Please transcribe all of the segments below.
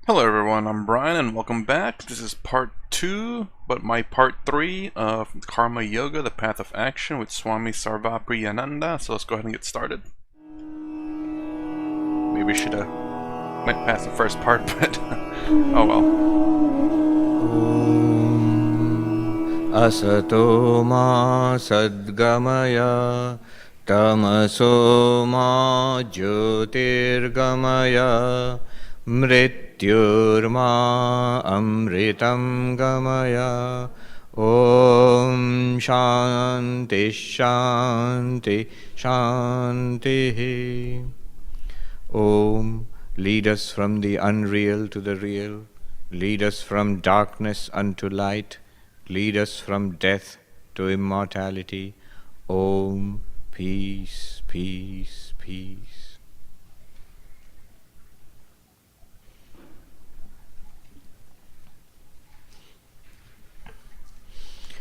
Hello everyone, I'm Brian and welcome back. This is part 2, but my part 3 of Karma Yoga, the Path of Action with Swami Sarvapriyananda. So let's go ahead and get started. Maybe we should have went past the first part, but oh well. Asato ma sadgamaya tamaso ma jyotirgamaya mrityurma amritam gamaya Om Shanti Shanti Shanti. Om, lead us from the unreal to the real, lead us from darkness unto light, lead us from death to immortality. Om, peace, peace, peace.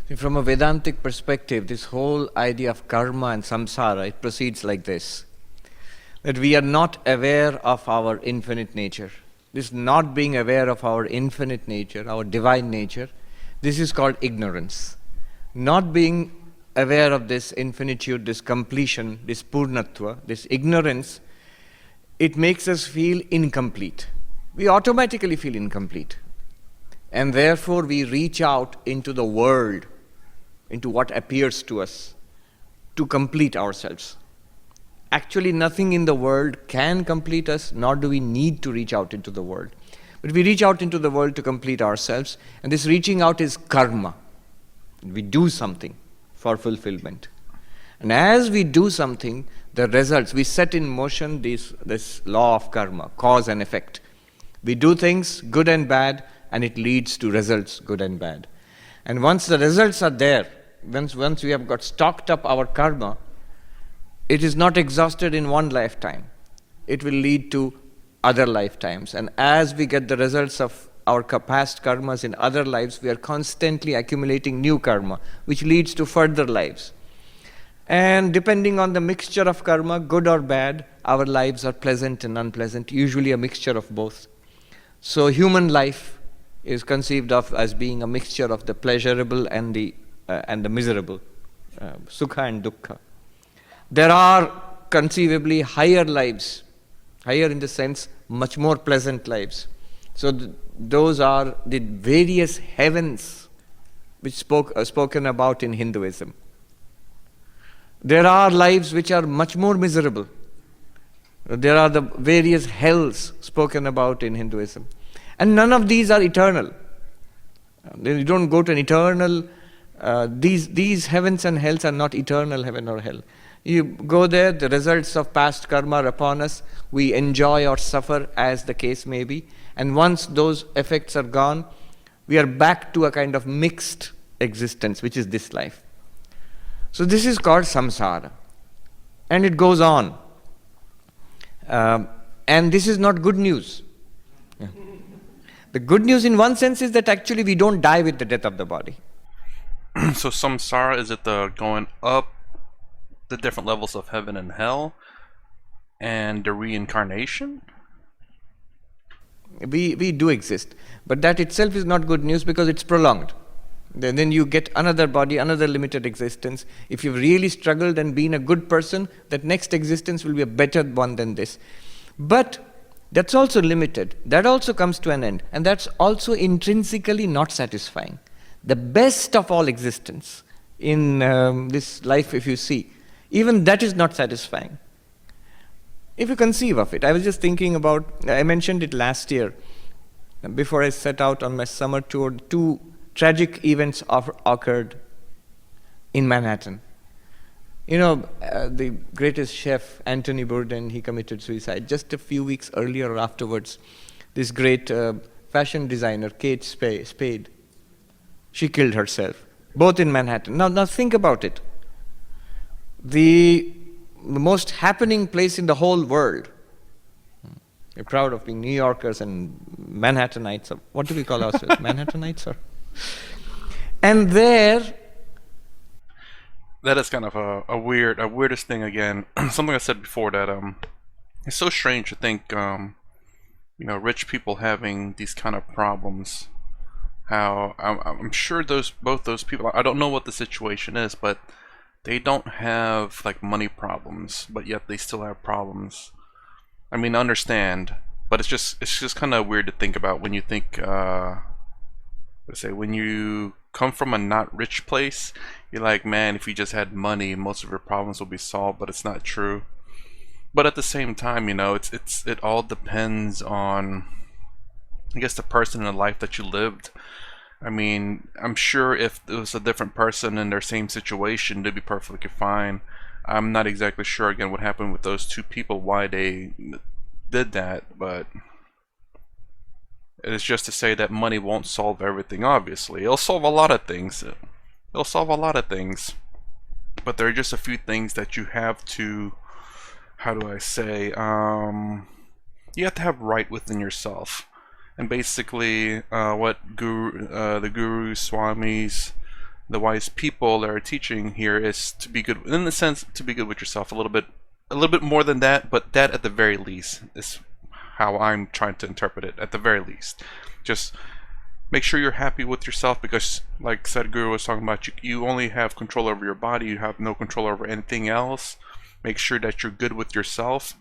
See, from a Vedantic perspective, this whole idea of karma and samsara, it proceeds like this. That we are not aware of our infinite nature. This not being aware of our infinite nature, our divine nature, this is called ignorance. Not being aware of this infinitude, this completion, this purnatva, this ignorance, it makes us feel incomplete. We automatically feel incomplete. And therefore we reach out into the world, into what appears to us, to complete ourselves. Actually, nothing in the world can complete us, nor do we need to reach out into the world. But we reach out into the world to complete ourselves, and this reaching out is karma. We do something for fulfillment. And as we do something, the results, we set in motion this law of karma, cause and effect. We do things, good and bad, and it leads to results, good and bad. And once the results are there, once we have got stocked up our karma, it is not exhausted in one lifetime. It will lead to other lifetimes. And as we get the results of our past karmas in other lives, we are constantly accumulating new karma, which leads to further lives. And depending on the mixture of karma, good or bad, our lives are pleasant and unpleasant, usually a mixture of both. So human life is conceived of as being a mixture of the pleasurable and the miserable, sukha and dukkha. There are conceivably higher lives, higher in the sense much more pleasant lives. So those are the various heavens which spoken about in Hinduism. There are lives which are much more miserable. There are the various hells spoken about in Hinduism. And none of these are eternal. You don't go to an eternal, these heavens and hells are not eternal heaven or hell. You go there, the results of past karma are upon us, we enjoy or suffer as the case may be, and once those effects are gone, we are back to a kind of mixed existence, which is this life. So this is called samsara, and it goes on. And this is not good news. Yeah. The good news in one sense is that actually we don't die with the death of the body. So samsara, is it the going up the different levels of heaven and hell and the reincarnation? We do exist, but that itself is not good news because it's prolonged. Then you get another body, another limited existence. If you've really struggled and been a good person, that next existence will be a better one than this. But that's also limited. That also comes to an end. And that's also intrinsically not satisfying. The best of all existence in this life, if you see, even that is not satisfying. If you conceive of it, I was just thinking about, I mentioned it last year, before I set out on my summer tour, two tragic events occurred in Manhattan. You know, the greatest chef, Anthony Bourdain, he committed suicide. Just a few weeks earlier or afterwards, this great fashion designer, Kate Spade, she killed herself, both in Manhattan. Now think about it. The most happening place in the whole world. We're proud of being New Yorkers and Manhattanites. Or what do we call ourselves? Manhattanites? Or? And there... That is kind of a weirdest thing again. Something I said before that it's so strange to think you know, rich people having these kind of problems. How I'm sure both those people, I don't know what the situation is, but they don't have like money problems, but yet they still have problems. I mean, I understand, but it's just kind of weird to think about when you think let's say when you come from a not rich place, you're like, man, if you just had money, most of your problems will be solved, but it's not true. But at the same time, you know, it all depends on, I guess, the person and the life that you lived. I mean, I'm sure if it was a different person in their same situation, they'd be perfectly fine. I'm not exactly sure again what happened with those two people, why they did that, but it is just to say that money won't solve everything, obviously. It'll solve a lot of things. It'll solve a lot of things. But there are just a few things that you have to, how do I say, you have to have right within yourself. And basically, what the gurus, swamis, the wise people that are teaching here is to be good, in the sense, to be good with yourself a little bit more than that, but that at the very least is how I'm trying to interpret it. At the very least, just make sure you're happy with yourself, because, like Sadhguru was talking about, you only have control over your body. You have no control over anything else. Make sure that you're good with yourself.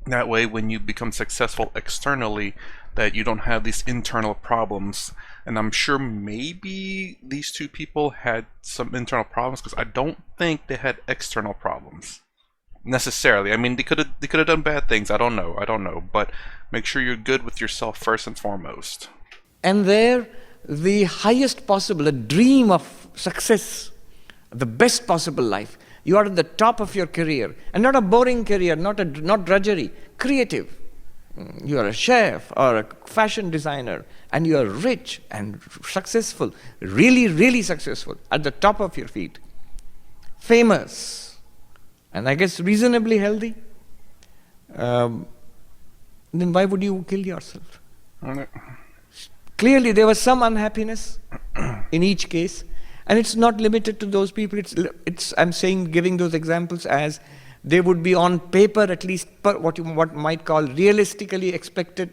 That way, when you become successful externally, that you don't have these internal problems. And I'm sure maybe these two people had some internal problems, because I don't think they had external problems necessarily. I mean, they could have done bad things. I don't know. But make sure you're good with yourself first and foremost. And there, the highest possible, a dream of success, the best possible life. You are at the top of your career, and not a boring career, not drudgery, creative. You are a chef or a fashion designer, and you are rich and successful, really, really successful, at the top of your feet, famous, and I guess reasonably healthy. Then why would you kill yourself? Clearly, there was some unhappiness in each case. And it's not limited to those people. I'm saying, giving those examples as they would be on paper, at least what might call realistically expected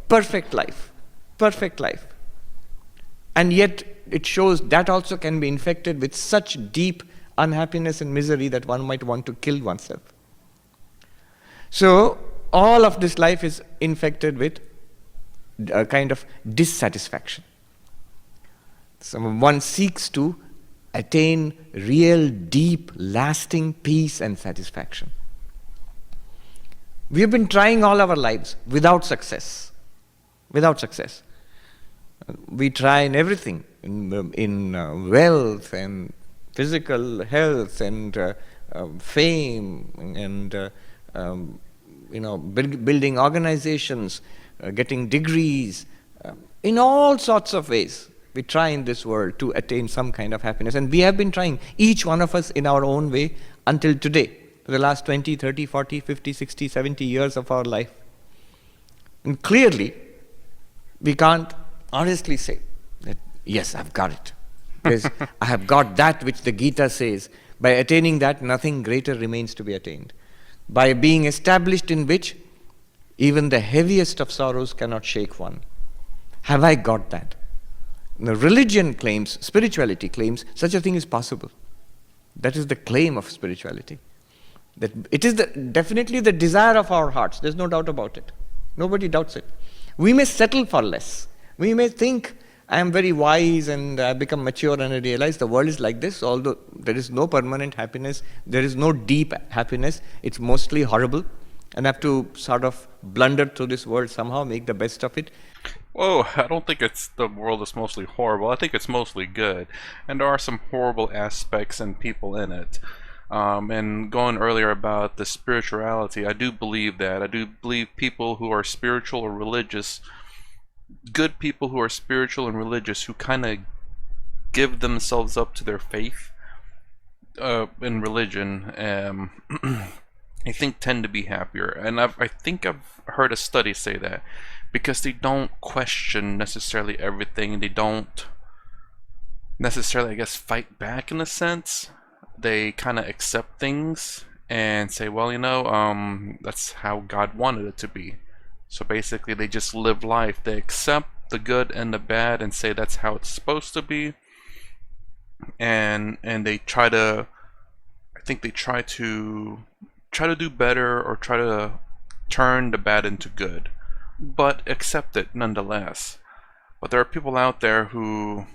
perfect life. And yet it shows that also can be infected with such deep unhappiness and misery that one might want to kill oneself. So all of this life is infected with a kind of dissatisfaction. So one seeks to attain real, deep, lasting peace and satisfaction. We have been trying all our lives without success. We try in everything, in wealth and physical health and fame and building organizations, getting degrees, in all sorts of ways. We try in this world to attain some kind of happiness. And we have been trying, each one of us in our own way, until today, for the last 20, 30, 40, 50, 60, 70 years of our life. And clearly, we can't honestly say that, yes, I've got it. Because I have got that which the Gita says, by attaining that, nothing greater remains to be attained. By being established in which, even the heaviest of sorrows cannot shake one. Have I got that? The religion claims, spirituality claims, such a thing is possible. That is the claim of spirituality. That it is definitely the desire of our hearts. There's no doubt about it. Nobody doubts it. We may settle for less. We may think, I am very wise and I become mature and I realize the world is like this, although there is no permanent happiness, there is no deep happiness. It's mostly horrible. And I have to sort of blunder through this world somehow, make the best of it. Whoa, I don't think the world is mostly horrible. I think it's mostly good. And there are some horrible aspects and people in it. And going earlier about the spirituality, I do believe that. I do believe people who are spiritual or religious, good people who are spiritual and religious, who kind of give themselves up to their faith in religion, I think tend to be happier. And I think I've heard a study say that. Because they don't question necessarily everything. They don't necessarily, I guess, fight back in a sense. They kind of accept things and say, well, that's how God wanted it to be. So basically they just live life. They accept the good and the bad and say that's how it's supposed to be. And they try to, I think they try to do better, or try to turn the bad into good, but accept it nonetheless. But there are people out there who,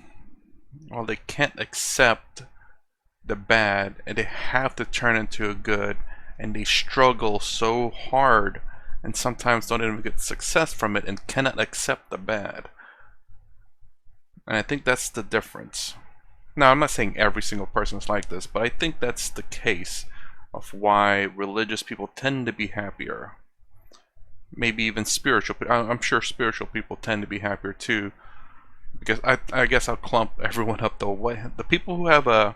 well, they can't accept the bad and they have to turn into a good, and they struggle so hard and sometimes don't even get success from it and cannot accept the bad. And I think that's the difference. Now, I'm not saying every single person is like this, but I think that's the case of why religious people tend to be happier. Maybe even spiritual. I'm sure spiritual people tend to be happier too, because I guess I'll clump everyone up the people who have a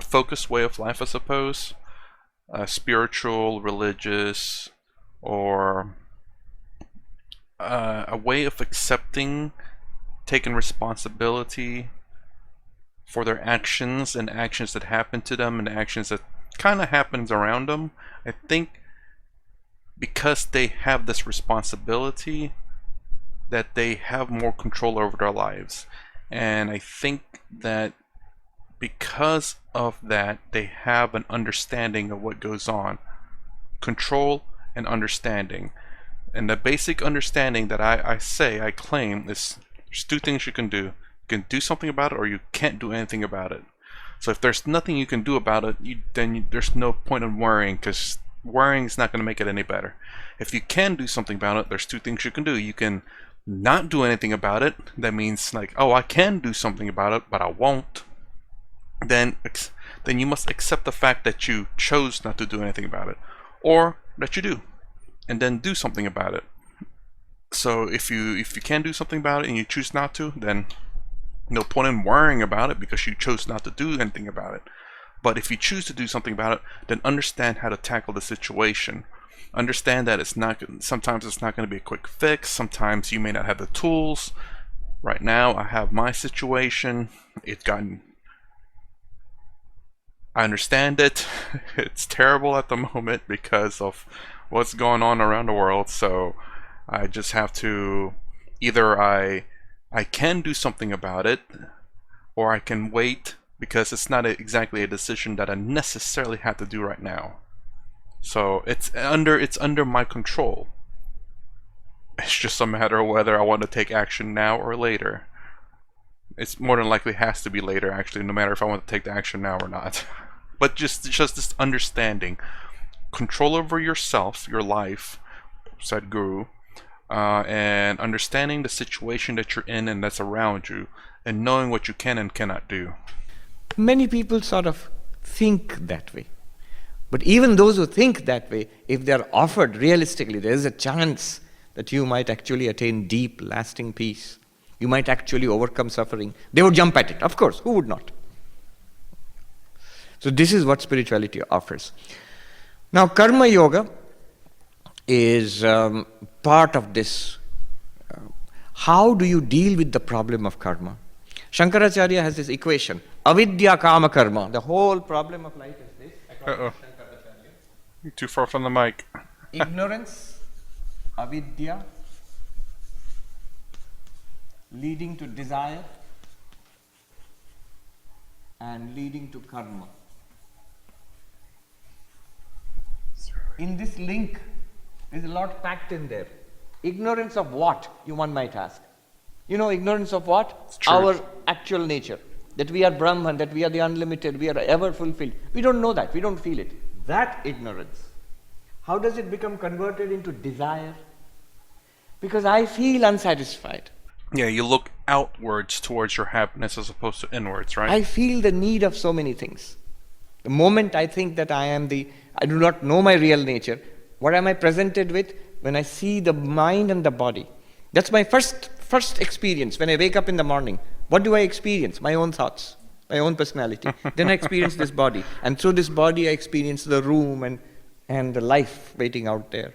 focused way of life, I suppose, spiritual, religious, or a way of accepting, taking responsibility for their actions and actions that happen to them and actions that kind of happens around them. I think because they have this responsibility, that they have more control over their lives. And I think that because of that, they have an understanding of what goes on. Control and understanding. And the basic understanding that I claim is there's two things you can do. You can do something about it, or you can't do anything about it. So if there's nothing you can do about it, then there's no point in worrying, because worrying is not going to make it any better. If you can do something about it, there's two things you can do. You can not do anything about it. That means like, oh, I can do something about it, but I won't. Then you must accept the fact that you chose not to do anything about it, or that you do, and then do something about it. So if you can do something about it and you choose not to, then no point in worrying about it because you chose not to do anything about it. But if you choose to do something about it, then understand how to tackle the situation. Understand that sometimes it's not going to be a quick fix. Sometimes you may not have the tools. Right now, I have my situation. I understand it. It's terrible at the moment because of what's going on around the world. So I just have to, either I can do something about it, or I can wait, because it's not exactly a decision that I necessarily have to do right now. So it's under my control. It's just a matter of whether I want to take action now or later. It's more than likely has to be later, actually, no matter if I want to take the action now or not. But just this understanding, control over yourself, your life, said Guru, and understanding the situation that you're in and that's around you, and knowing what you can and cannot do. Many people sort of think that way. But even those who think that way, if they are offered realistically, there is a chance that you might actually attain deep, lasting peace. You might actually overcome suffering. They would jump at it. Of course, who would not? So this is what spirituality offers. Now, karma yoga is part of this. How do you deal with the problem of karma? Shankaracharya has this equation, avidya kama karma. The whole problem of life is this. Uh-oh. You're too far from the mic. Ignorance, avidya, leading to desire, and leading to karma. In this link, there's a lot packed in there. Ignorance of what, one might ask? You know, ignorance of what? Our actual nature. That we are Brahman, that we are the unlimited, we are ever fulfilled. We don't know that, we don't feel it. That ignorance. How does it become converted into desire? Because I feel unsatisfied. Yeah, you look outwards towards your happiness as opposed to inwards, right? I feel the need of so many things. The moment I think that I do not know my real nature, what am I presented with? When I see the mind and the body. That's my first experience. When I wake up in the morning, what do I experience? My own thoughts, my own personality. Then I experience this body. And through this body I experience the room and the life waiting out there.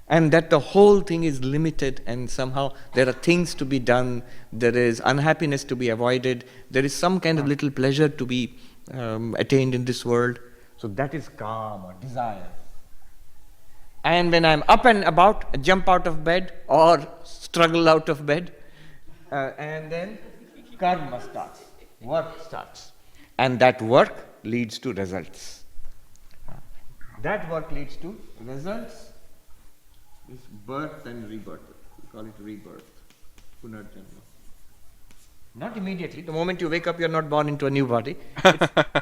And that the whole thing is limited, and somehow there are things to be done, there is unhappiness to be avoided, there is some kind of little pleasure to be attained in this world. So that is kama, desire. And when I'm up and about, I jump out of bed or struggle out of bed, and then karma starts, work starts. And that work leads to results. That work leads to results. Is birth and rebirth. We call it rebirth. Punarjanma. Not immediately. The moment you wake up, you're not born into a new body.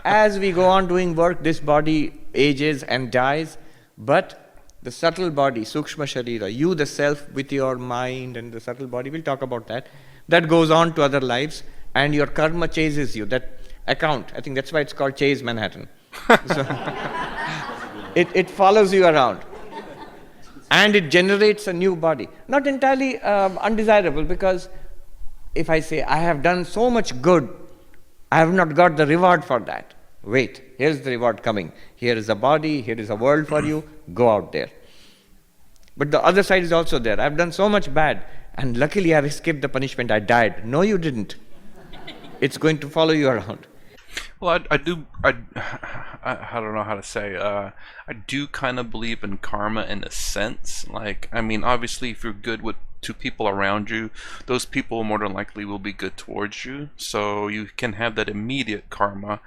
As we go on doing work, this body ages and dies. But the subtle body, Sukshma Sharira, you the self with your mind and the subtle body, we'll talk about that. That goes on to other lives and your karma chases you. That account, I think that's why it's called Chase Manhattan. So it follows you around. And it generates a new body. Not entirely undesirable, because if I say, I have done so much good, I have not got the reward for that. Wait, here's the reward coming. Here is a body, here is a world for you, go out there. But the other side is also there. I've done so much bad, and luckily I've escaped the punishment, I died. No, you didn't. It's going to follow you around. Well, I don't know how to say. I do kind of believe in karma in a sense. Like, I mean, obviously, if you're good to people around you, those people more than likely will be good towards you. So you can have that immediate karma.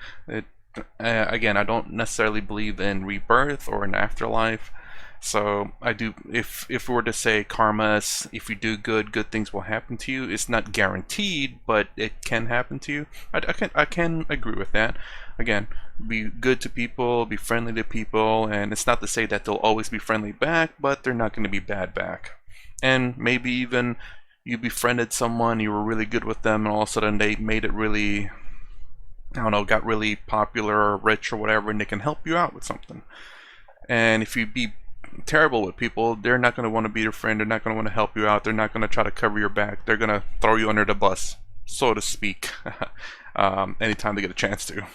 Again, I don't necessarily believe in rebirth or an afterlife. So I do. If we were to say karma, if you do good things will happen to you. It's not guaranteed, but it can happen to you. I can agree with that. Again, be good to people, be friendly to people, and it's not to say that they'll always be friendly back, but they're not going to be bad back. And maybe even you befriended someone, you were really good with them, and all of a sudden they made it really, I don't know, got really popular or rich or whatever, and they can help you out with something. And if you be terrible with people, they're not going to want to be your friend, they're not going to want to help you out, they're not going to try to cover your back, they're going to throw you under the bus, so to speak, anytime they get a chance to.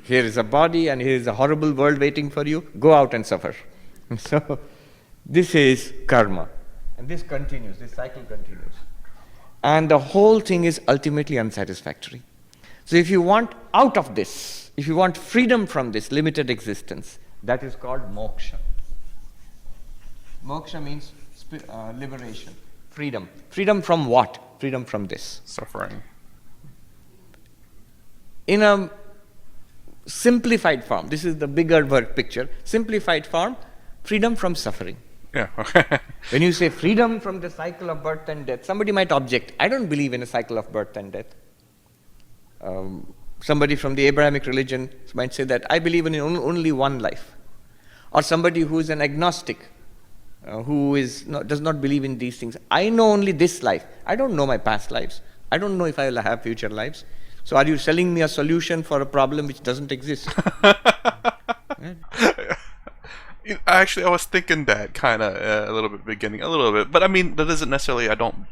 Here is a body and here is a horrible world waiting for you, go out and suffer. So this is karma, and this continues, this cycle continues, and the whole thing is ultimately unsatisfactory. So if you want out of this, if you want freedom from this limited existence, that is called moksha. Moksha means liberation, freedom. Freedom from what? Freedom from this. Suffering. In a simplified form, this is the bigger word picture, simplified form, freedom from suffering. Yeah, okay. When you say freedom from the cycle of birth and death, somebody might object, I don't believe in a cycle of birth and death. Somebody from the Abrahamic religion might say that I believe in only one life. Or somebody who is an agnostic, who does not believe in these things. I know only this life. I don't know my past lives. I don't know if I will have future lives. So are you selling me a solution for a problem which doesn't exist? Actually, I was thinking that kind of a little bit beginning, a little bit, but I mean that doesn't necessarily. I don't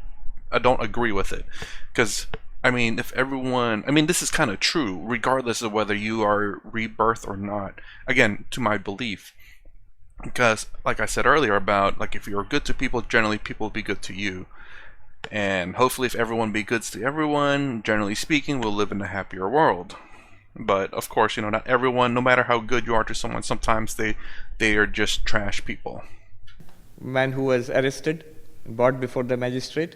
agree with it, because I mean if everyone, I mean this is kind of true, regardless of whether you are rebirth or not. Again, to my belief, because like I said earlier about like if you're good to people, generally people will be good to you, and hopefully if everyone be good to everyone, generally speaking, we'll live in a happier world. But of course, you know, not everyone, no matter how good you are to someone, sometimes they are just trash people. Man who was arrested, brought before the magistrate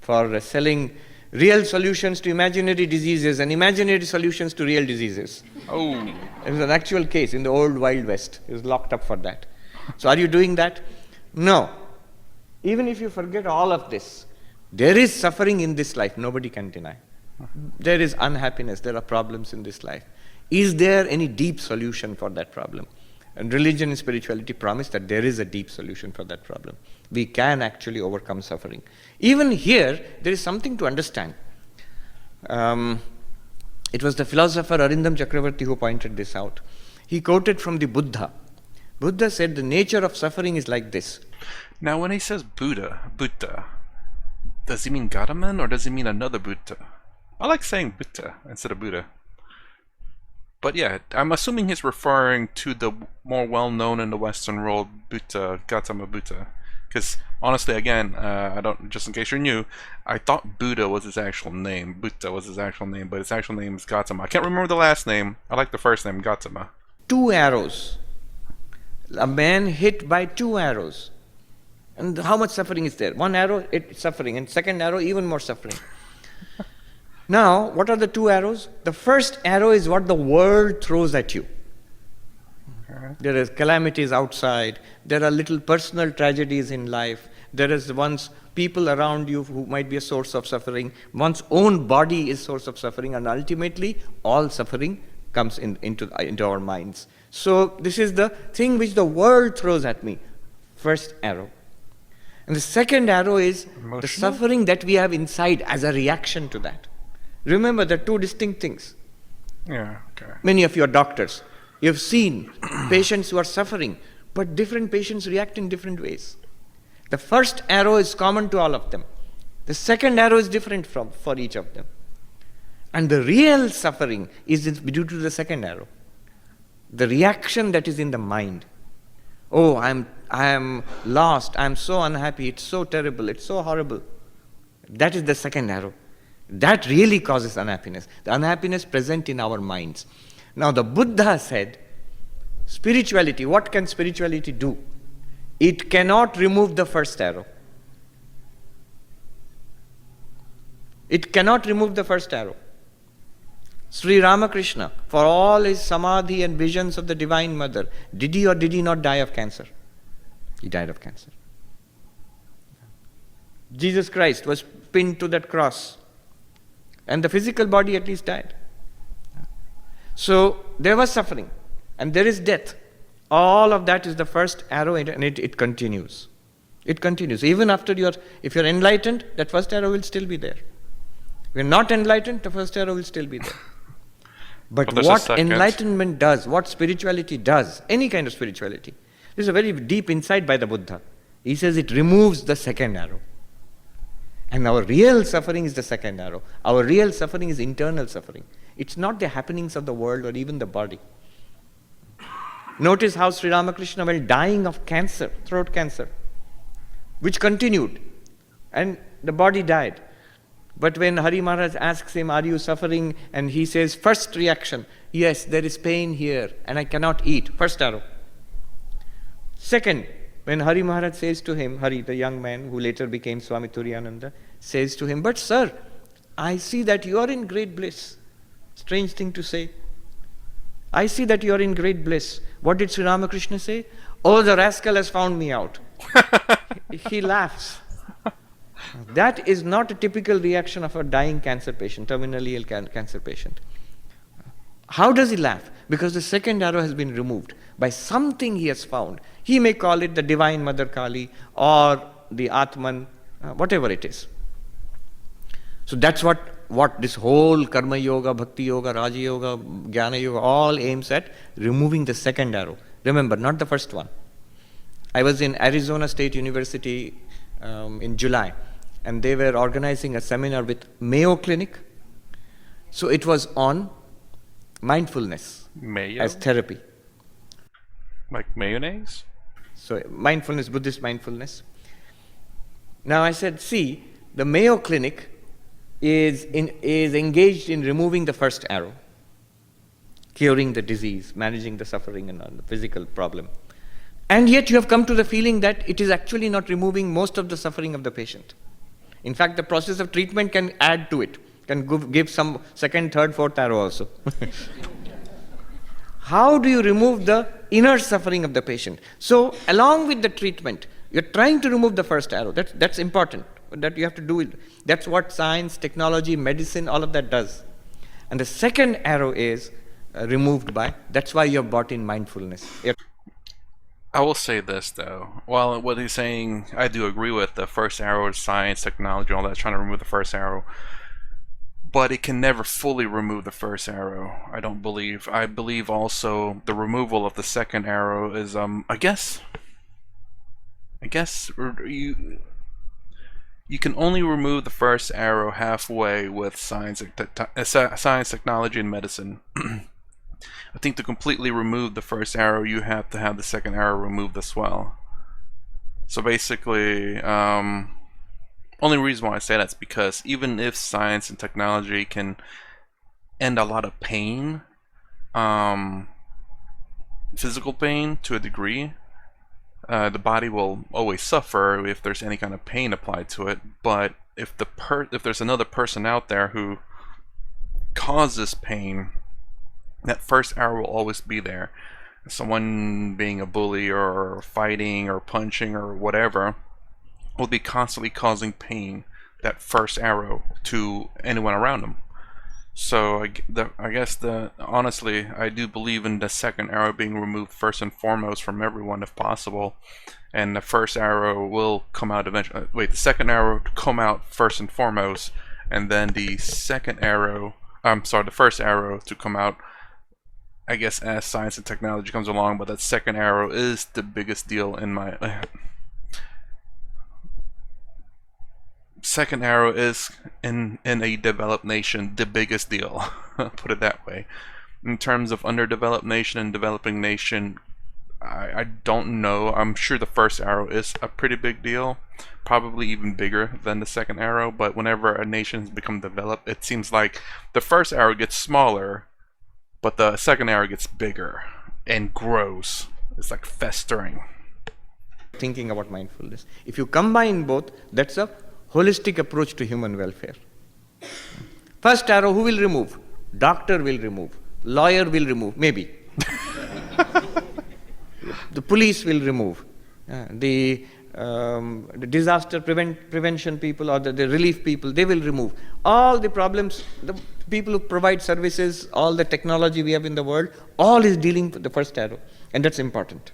for selling real solutions to imaginary diseases and imaginary solutions to real diseases. Oh. It was an actual case in the old Wild West. He was locked up for that. So are you doing that? No. Even if you forget all of this, there is suffering in this life, nobody can deny. There is unhappiness, there are problems in this life. Is there any deep solution for that problem? And religion and spirituality promise that there is a deep solution for that problem. We can actually overcome suffering. Even here, there is something to understand. It was the philosopher Arindam Chakravarti who pointed this out. He quoted from the Buddha. Buddha said the nature of suffering is like this. Now when he says Buddha, does he mean Gadaman or does he mean another Buddha? I like saying Buddha instead of Buddha. But yeah, I'm assuming he's referring to the more well-known in the Western world Buddha, Gautama Buddha. Because honestly, again, just in case you're new, I thought Buddha was his actual name. Buddha was his actual name, but his actual name is Gautama. I can't remember the last name. I like the first name, Gautama. 2 arrows. A man hit by 2 arrows. And how much suffering is there? 1 arrow, it's suffering, and second arrow, even more suffering. Now, what are the 2 arrows? The first arrow is what the world throws at you. There is calamities outside. There are little personal tragedies in life. There is once people around you who might be a source of suffering. One's own body is source of suffering, and ultimately all suffering comes into our minds. So this is the thing which the world throws at me. First arrow. And the second arrow is Emotional? the suffering that we have inside as a reaction to that. Remember, there are 2 distinct things. Yeah, okay. Many of you are doctors. You have seen patients who are suffering, but different patients react in different ways. The first arrow is common to all of them. The second arrow is different for each of them. And the real suffering is due to the second arrow. The reaction that is in the mind. Oh, I am lost, I am so unhappy, it's so terrible, it's so horrible. That is the second arrow. That really causes unhappiness. The unhappiness present in our minds. Now the Buddha said, spirituality, what can spirituality do? It cannot remove the first arrow. It cannot remove the first arrow. Sri Ramakrishna, for all his samadhi and visions of the Divine Mother, did he or did he not die of cancer? He died of cancer. Jesus Christ was pinned to that cross, and the physical body at least died. So there was suffering, and there is death. All of that is the first arrow, and it continues. It continues. Even after if you're enlightened, that first arrow will still be there. If you're not enlightened, the first arrow will still be there. But what enlightenment does, what spirituality does, any kind of spirituality, this is a very deep insight by the Buddha. He says it removes the second arrow. And our real suffering is the second arrow. Our real suffering is internal suffering. It's not the happenings of the world or even the body. Notice how Sri Ramakrishna, while dying of cancer, throat cancer, which continued, and the body died. But when Hari Maharaj asks him, are you suffering? And he says, first reaction, yes, there is pain here and I cannot eat. First arrow. Second, when Hari Maharaj says to him, Hari, the young man who later became Swami Turiyananda, says to him, but sir, I see that you are in great bliss. Strange thing to say. I see that you are in great bliss. What did Sri Ramakrishna say? Oh, the rascal has found me out. He laughs. That is not a typical reaction of a dying cancer patient, terminally ill cancer patient. How does he laugh? Because the second arrow has been removed by something he has found. He may call it the Divine Mother Kali or the Atman, whatever it is. So that's what this whole Karma Yoga, Bhakti Yoga, Raja Yoga, Jnana Yoga all aims at, removing the second arrow. Remember, not the first one. I was in Arizona State University in July, and they were organizing a seminar with Mayo Clinic. So it was on mindfulness as therapy. Like mayonnaise? So mindfulness, Buddhist mindfulness. Now I said, see, the Mayo Clinic is engaged in removing the first arrow, curing the disease, managing the suffering and the physical problem. And yet you have come to the feeling that it is actually not removing most of the suffering of the patient. In fact, the process of treatment can add to it, can give some second, third, fourth arrow also. How do you remove the inner suffering of the patient? So, along with the treatment, you're trying to remove the first arrow. That's important. That you have to do it. That's what science, technology, medicine, all of that does. And the second arrow is removed by, that's why you have brought in mindfulness. I will say this though, while what he's saying I do agree with, the first arrow is science, technology, all that, trying to remove the first arrow, but it can never fully remove the first arrow, I don't believe. I believe also the removal of the second arrow is I guess you can only remove the first arrow halfway with science, technology, and medicine. I think to completely remove the first arrow, you have to have the second arrow removed as well. So basically, only reason why I say that is because even if science and technology can end a lot of pain, physical pain to a degree. The body will always suffer if there's any kind of pain applied to it, but if there's another person out there who causes pain, that first arrow will always be there. Someone being a bully or fighting or punching or whatever will be constantly causing pain, that first arrow, to anyone around them. So I guess honestly, I do believe in the second arrow being removed first and foremost from everyone if possible, and the first arrow will come out eventually. Wait, the second arrow to come out first and foremost, and then the second arrow, the first arrow to come out, I guess, as science and technology comes along. But that second arrow is the biggest deal in my second arrow is in a developed nation the biggest deal. Put it that way. In terms of underdeveloped nation and developing nation, I don't know. I'm sure the first arrow is a pretty big deal, probably even bigger than the second arrow. But whenever a nation has become developed, it seems like the first arrow gets smaller, but the second arrow gets bigger and grows. It's like festering. Thinking about mindfulness. If you combine both, that's a holistic approach to human welfare. First arrow, who will remove? Doctor will remove. Lawyer will remove, maybe. The police will remove. The disaster prevention people or the relief people, they will remove. All the problems, the people who provide services, all the technology we have in the world, all is dealing with the first arrow. And that's important.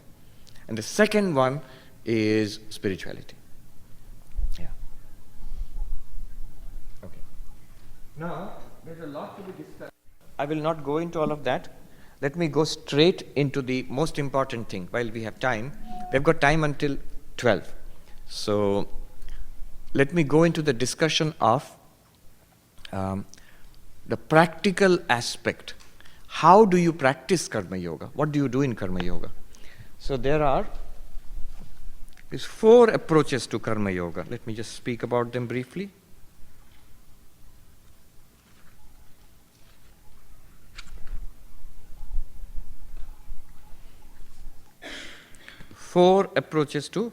And the second one is spirituality. Now, there's a lot to be discussed. I will not go into all of that. Let me go straight into the most important thing while we have time. We've got time until 12. So, let me go into the discussion of the practical aspect. How do you practice Karma Yoga? What do you do in Karma Yoga? So, there are these 4 approaches to Karma Yoga. Let me just speak about them briefly. Four approaches to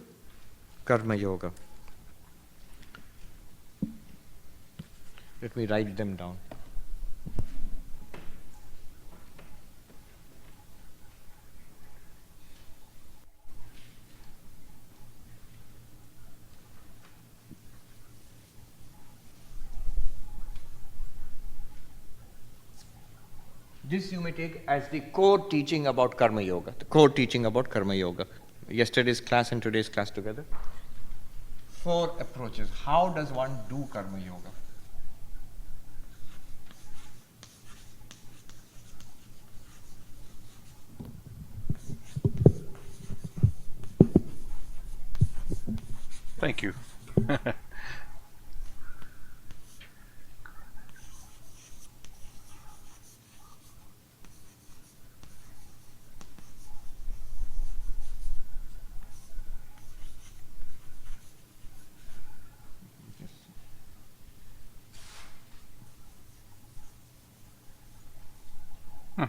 Karma Yoga. Let me write them down. This you may take as the core teaching about Karma Yoga, the core teaching about Karma Yoga. Yesterday's class and today's class together. 4 approaches. How does one do Karma Yoga? Thank you.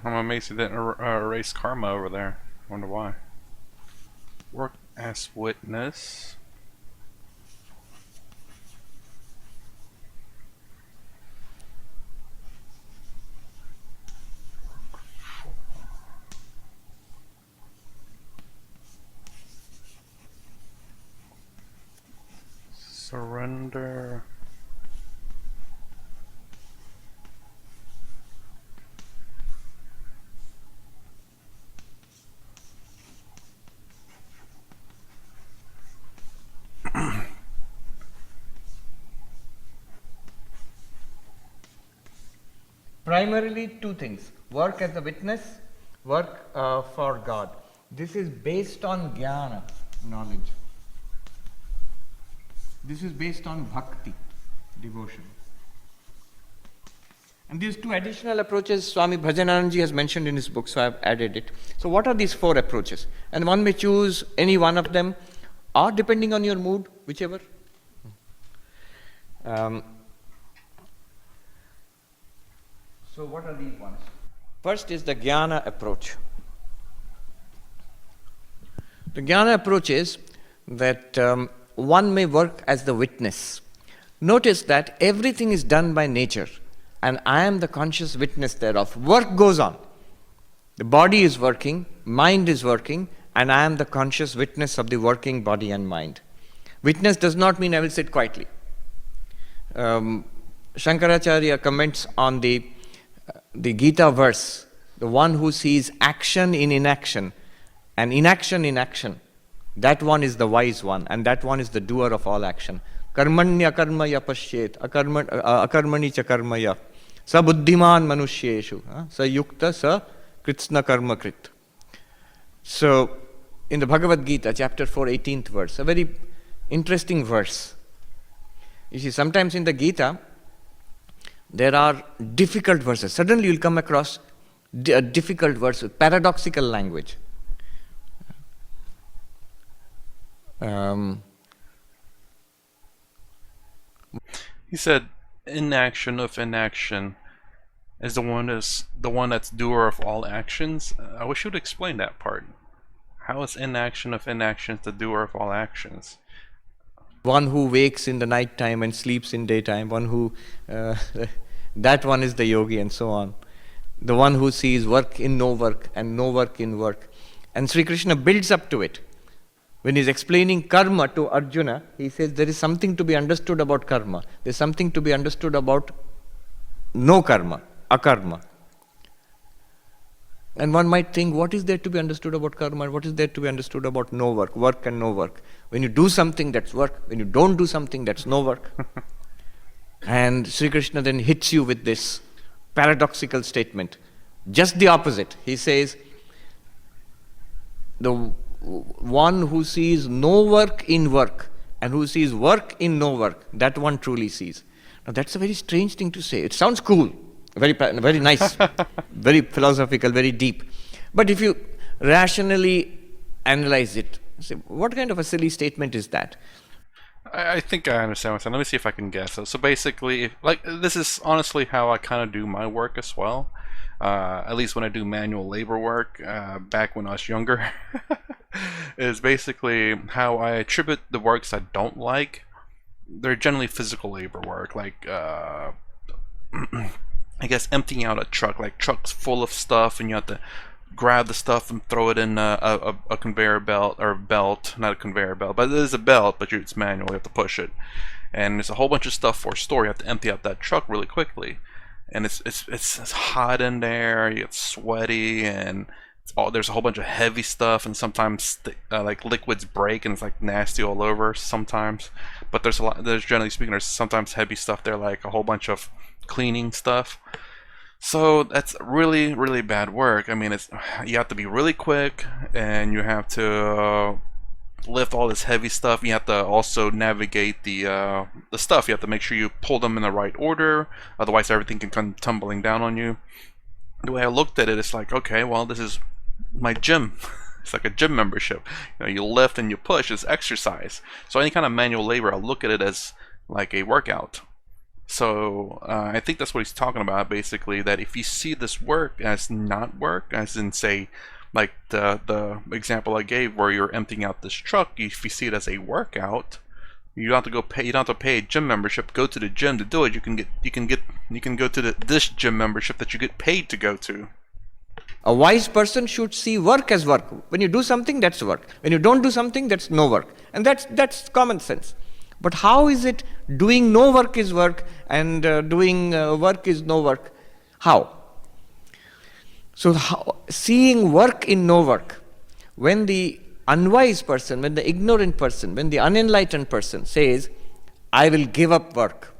I'm amazed he didn't erase karma over there. Wonder why. Work as witness. Surrender. Primarily 2 things. Work as a witness, work for God. This is based on jnana, knowledge. This is based on bhakti, devotion. And these 2 additional approaches Swami Bhajananandji has mentioned in his book, so I have added it. So what are these 4 approaches? And one may choose any one of them, or depending on your mood, whichever. So what are these ones? First is the jnana approach. The jnana approach is that one may work as the witness. Notice that everything is done by nature, and I am the conscious witness thereof. Work goes on. The body is working, mind is working, and I am the conscious witness of the working body and mind. Witness does not mean I will sit quietly. Shankaracharya comments on the Gita verse, the one who sees action in inaction and inaction in action, that one is the wise one, and that one is the doer of all action. Karmanya karmaya pashyet, akarmani cha karmaya, sa buddhiman manushyeshu, sa yukta sa kritsna karma krit. So, in the Bhagavad Gita, chapter 4, 18th verse, a very interesting verse. You see, sometimes in the Gita, there are difficult verses. Suddenly you'll come across a difficult verse with paradoxical language. He said, inaction of inaction is the one that's doer of all actions. I wish you'd explain that part. How is inaction of inaction the doer of all actions? One who wakes in the night time and sleeps in daytime, one who, that one is the yogi, and so on. The one who sees work in no work and no work in work. And Sri Krishna builds up to it. When he's explaining karma to Arjuna, he says there is something to be understood about karma. There's something to be understood about no karma, akarma. And one might think, what is there to be understood about karma and what is there to be understood about no work, work and no work? When you do something, that's work. When you don't do something, that's no work. And Sri Krishna then hits you with this paradoxical statement. Just the opposite. He says, the one who sees no work in work and who sees work in no work, that one truly sees. Now that's a very strange thing to say. It sounds cool, very nice, very philosophical, very deep. But if you rationally analyze it, say, what kind of a silly statement is that? I think I understand what I'm saying. Let me see if I can guess. So basically, like, this is honestly how I kind of do my work as well. At least when I do manual labor work, back when I was younger, is basically how I attribute the works I don't like. They're generally physical labor work, like I guess emptying out a truck, like trucks full of stuff, and you have to grab the stuff and throw it in a conveyor belt, or belt, not a conveyor belt, but it is a belt, but it's manual, you have to push it. And there's a whole bunch of stuff for store, you have to empty out that truck really quickly. And it's hot in there, you get sweaty, and there's a whole bunch of heavy stuff, and sometimes like liquids break and it's like nasty all over sometimes. But there's generally speaking, there's sometimes heavy stuff there, like a whole bunch of cleaning stuff. So that's really, really bad work. I mean, you have to be really quick, and you have to lift all this heavy stuff. You have to also navigate the stuff. You have to make sure you pull them in the right order, otherwise everything can come tumbling down on you. The way I looked at it, it's like, okay, well, this is my gym. It's like a gym membership. You lift and you push. It's exercise. So any kind of manual labor, I look at it as like a workout. So I think that's what he's talking about, basically, that if you see this work as not work, as in, say, like the example I gave where you're emptying out this truck, if you see it as a workout, you don't have to go pay. You don't have to pay a gym membership. Go to the gym to do it. You can go to this gym membership that you get paid to go to. A wise person should see work as work. When you do something, that's work. When you don't do something, that's no work. And that's common sense. But how is it doing no work is work and doing work is no work? How? So seeing work in no work, when the unwise person, when the ignorant person, when the unenlightened person says, I will give up work,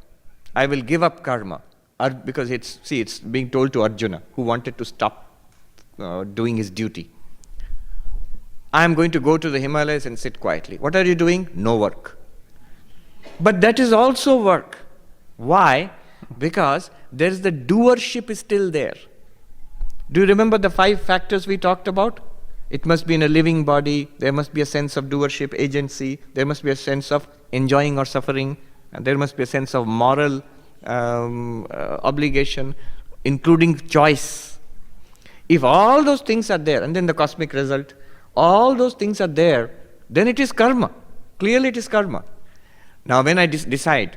I will give up karma, because it's being told to Arjuna, who wanted to stop doing his duty. I am going to go to the Himalayas and sit quietly. What are you doing? No work. But that is also work. Why? Because there's the doership is still there. Do you remember the 5 factors we talked about? It must be in a living body, there must be a sense of doership, agency, there must be a sense of enjoying or suffering, and there must be a sense of moral obligation, including choice. If all those things are there, and then the cosmic result, all those things are there, then it is karma. Clearly it is karma. Now when I decide,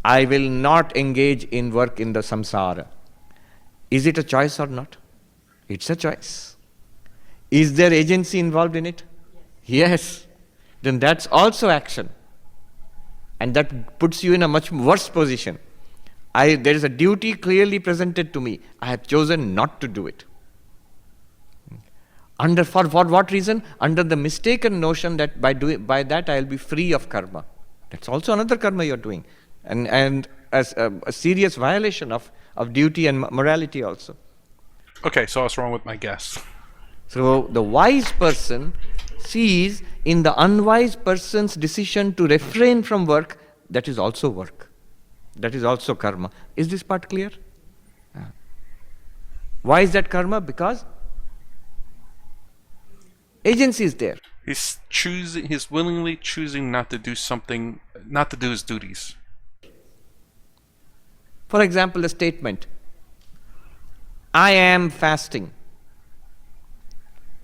I will not engage in work in the samsara, is it a choice or not? It's a choice. Is there agency involved in it? Yes. Then that's also action. And that puts you in a much worse position. There is a duty clearly presented to me. I have chosen not to do it. For what reason? Under the mistaken notion that by that I will be free of karma. That's also another karma you're doing. And as a serious violation of duty and morality also. Okay, so I was wrong with my guess. So the wise person sees in the unwise person's decision to refrain from work, that is also work. That is also karma. Is this part clear? Why is that karma? Because agency is there. He's willingly choosing not to do something, not to do his duties. For example, a statement, I am fasting.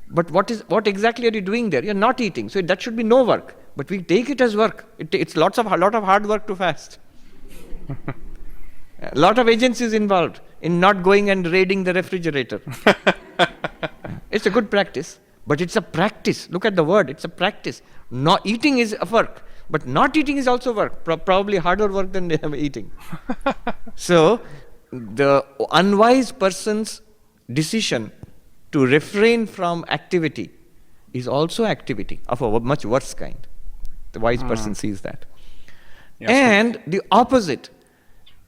But what exactly are you doing there? You're not eating, so that should be no work. But we take it as work. It's a lot of hard work to fast. A lot of agency is involved in not going and raiding the refrigerator. It's a good practice, but it's a practice. Look at the word, it's a practice. Not eating is a work, but not eating is also work. Probably harder work than eating. So, the unwise person's decision to refrain from activity is also activity of a much worse kind. The wise person sees that. Yes, and the opposite,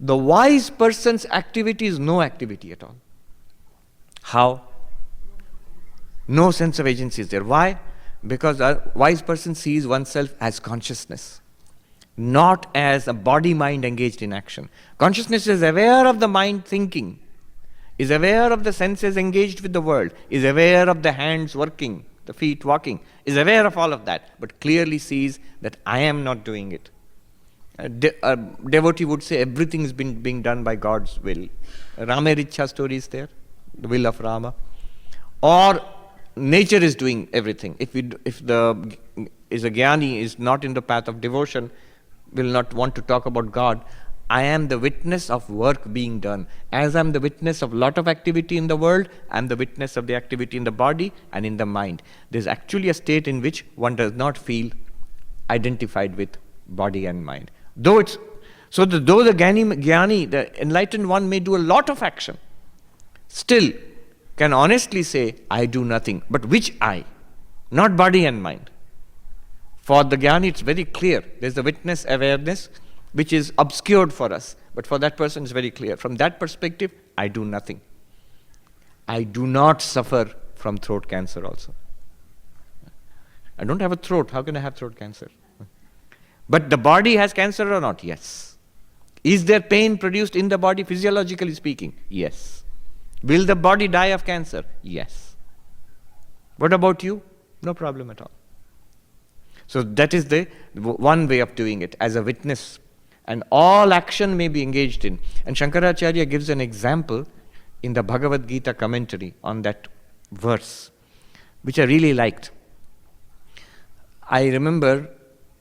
the wise person's activity is no activity at all. How? No sense of agency is there. Why? Because a wise person sees oneself as consciousness, not as a body-mind engaged in action. Consciousness is aware of the mind thinking, is aware of the senses engaged with the world, is aware of the hands working, the feet walking, is aware of all of that, but clearly sees that I am not doing it. A devotee would say everything is being done by God's will. Rama Richa story is there, the will of Rama. Or nature is doing everything. If a jnani is not in the path of devotion, will not want to talk about God, I am the witness of work being done. As I am the witness of lot of activity in the world, I am the witness of the activity in the body and in the mind. There is actually a state in which one does not feel identified with body and mind. Though the jnani, the enlightened one, may do a lot of action, still can honestly say, I do nothing. But which I? Not body and mind. For the jnani, it's very clear. There's the witness awareness, which is obscured for us. But for that person, it's very clear. From that perspective, I do nothing. I do not suffer from throat cancer also. I don't have a throat. How can I have throat cancer? But the body has cancer or not? Yes. Is there pain produced in the body, physiologically speaking? Yes. Will the body die of cancer? Yes. What about you? No problem at all. So that is the one way of doing it, as a witness. And all action may be engaged in. And Shankaracharya gives an example in the Bhagavad Gita commentary on that verse, which I really liked. I remember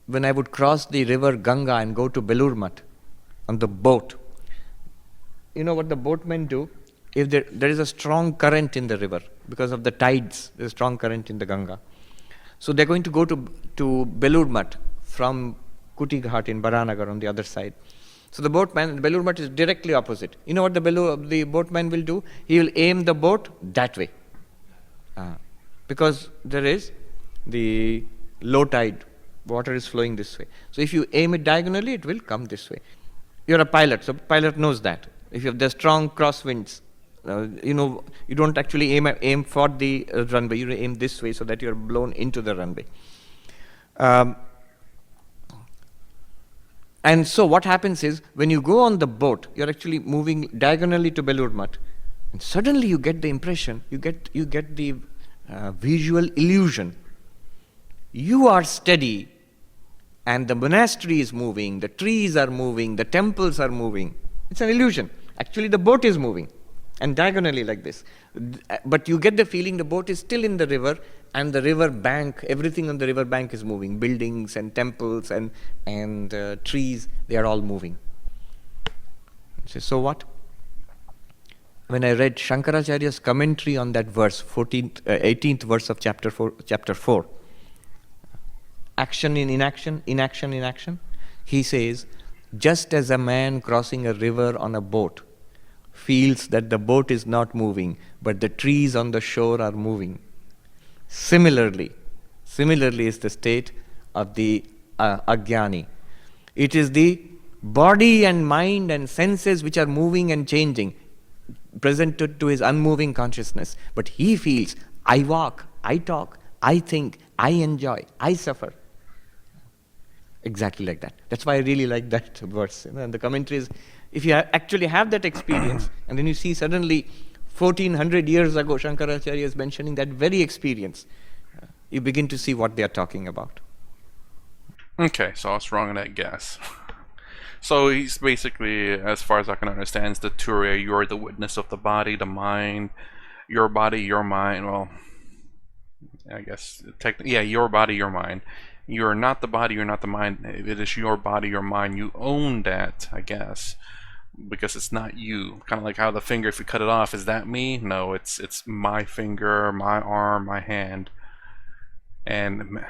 when I would cross the river Ganga and go to Belur Math on the boat. You know what the boatmen do? If there is a strong current in the river, because of the tides, there is a strong current in the Ganga. So they're going to go to Belur Math from Kuti Ghat in Baranagar on the other side. So the boatman, Belur Math is directly opposite. You know what the boatman will do? He will aim the boat that way. Because there is the low tide, water is flowing this way. So if you aim it diagonally, it will come this way. You're a pilot, so pilot knows that. If you have the strong crosswinds, you don't actually aim for the runway. You aim this way so that you're blown into the runway. And so what happens is, when you go on the boat, you're actually moving diagonally to Belur Math, and suddenly you get the impression, you get the visual illusion. You are steady, and the monastery is moving, the trees are moving, the temples are moving. It's an illusion. Actually, the boat is moving. and diagonally like this. But you get the feeling the boat is still in the river, and the river bank, everything on the river bank is moving. Buildings and temples and trees, they are all moving. So what? When I read Shankaracharya's commentary on that verse, 18th verse of chapter 4, action in inaction, inaction in action, he says, just as a man crossing a river on a boat feels that the boat is not moving, but the trees on the shore are moving. Similarly is the state of the Ajnani. It is the body and mind and senses which are moving and changing, presented to his unmoving consciousness. But he feels, I walk, I talk, I think, I enjoy, I suffer. Exactly like that. That's why I really like that verse. And the commentary is, if you actually have that experience, and then you see suddenly 1400 years ago, Shankaracharya is mentioning that very experience, you begin to see what they are talking about. Okay, so I was wrong in that guess. So he's basically, as far as I can understand, is the Turiya. You are the witness of the body, the mind, your body, your mind. Well, I guess yeah, your body, your mind. You are not the body, you're not the mind. It is your body, your mind. You own that, I guess, because it's not you. Kind of like how the finger, if you cut it off, is that me? No, it's my finger, my arm, my hand. And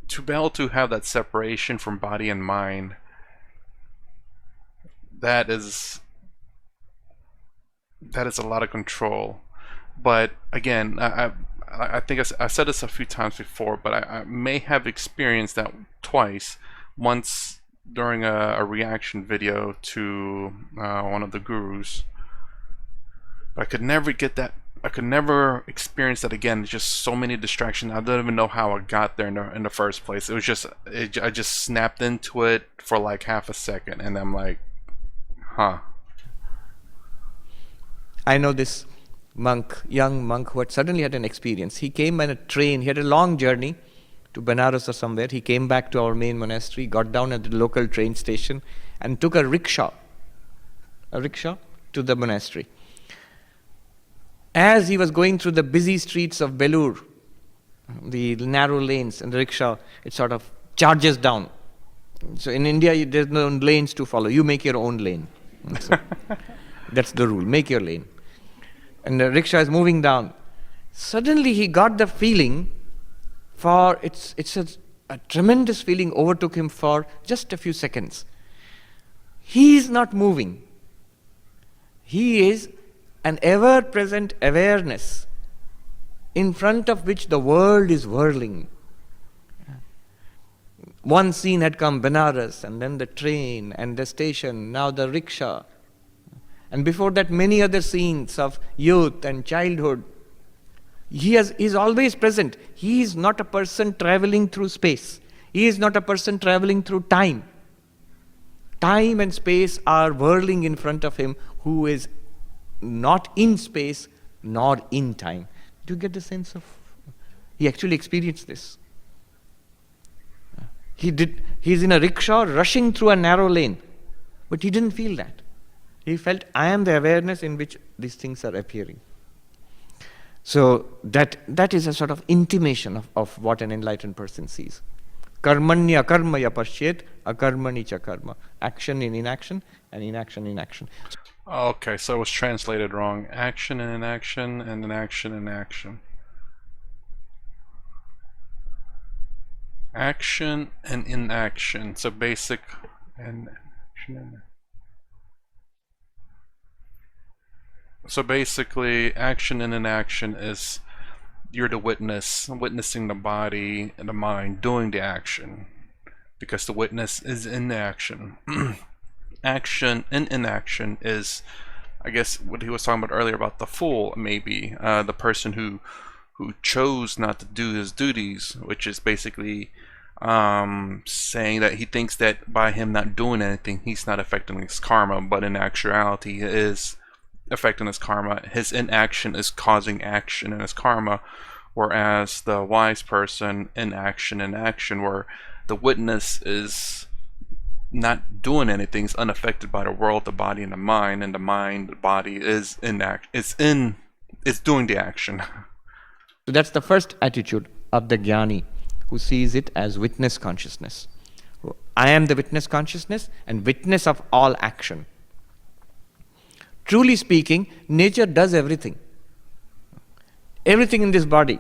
to be able to have that separation from body and mind, that is a lot of control. But again, I think I said this a few times before, but I may have experienced that twice. Once during a reaction video to one of the gurus. But I could never get that. I could never experience that again. Just so many distractions. I don't even know how I got there in the first place. It was just I just snapped into it for like half a second, and I'm like, huh. I know this young monk who had suddenly had an experience. He came on a train. He had a long journey to Benares or somewhere. He came back to our main monastery, got down at the local train station, and took a rickshaw to the monastery. As he was going through the busy streets of Belur, the narrow lanes, and the rickshaw, it sort of charges down. So in India, there's no lanes to follow. You make your own lane. So that's the rule. Make your lane. And the rickshaw is moving down. Suddenly he got the feeling a tremendous feeling overtook him for just a few seconds. He is not moving. He is an ever-present awareness in front of which the world is whirling. One scene had come, Benares, and then the train and the station, now the rickshaw. And before that, many other scenes of youth and childhood. He is always present. He is not a person traveling through space. He is not a person traveling through time. Time and space are whirling in front of him, who is not in space nor in time. Do you get the sense of? He actually experienced this. He's in a rickshaw rushing through a narrow lane, but he didn't feel that. He felt, I am the awareness in which these things are appearing. So that is a sort of intimation of what an enlightened person sees. Karmanya karmaya pashyet, akarmani cha karma. Action in inaction, and inaction in action. Okay, so it was translated wrong. Action and inaction, and an action and action. Action and inaction. So basic and action. So basically, action and inaction is you're the witnessing the body and the mind doing the action, because the witness is in the action. Action and inaction is, I guess, what he was talking about earlier about the fool, maybe the person who chose not to do his duties, which is basically saying that he thinks that by him not doing anything, he's not affecting his karma, but in actuality, he is affecting his karma. His inaction is causing action in his karma, whereas the wise person, inaction and action, where the witness is not doing anything, is unaffected by the world, the body, and the mind, the body is it's doing the action. So that's the first attitude of the jnani, who sees it as witness consciousness. I am the witness consciousness and witness of all action. Truly speaking, nature does everything. Everything in this body.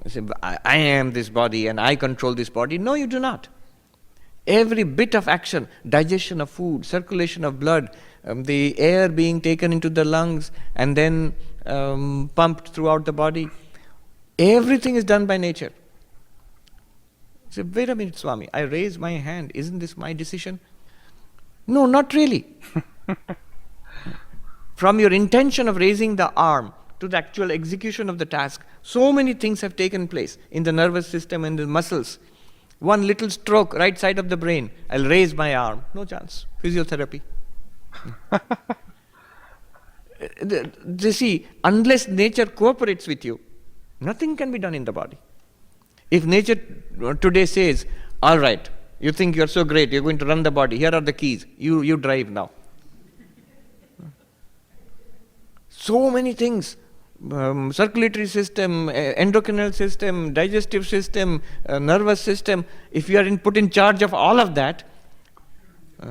You say, I am this body and I control this body. No, you do not. Every bit of action, digestion of food, circulation of blood, the air being taken into the lungs and then pumped throughout the body, everything is done by nature. You say, wait a minute, Swami, I raise my hand. Isn't this my decision? No, not really. From your intention of raising the arm to the actual execution of the task, so many things have taken place in the nervous system and the muscles. One little stroke, right side of the brain, I'll raise my arm. No chance. Physiotherapy. You see, unless nature cooperates with you, nothing can be done in the body. If nature today says, all right, you think you're so great, you're going to run the body, here are the keys, you drive now. So many things. Circulatory system, endocrinal system, digestive system, nervous system. If you are put in charge of all of that,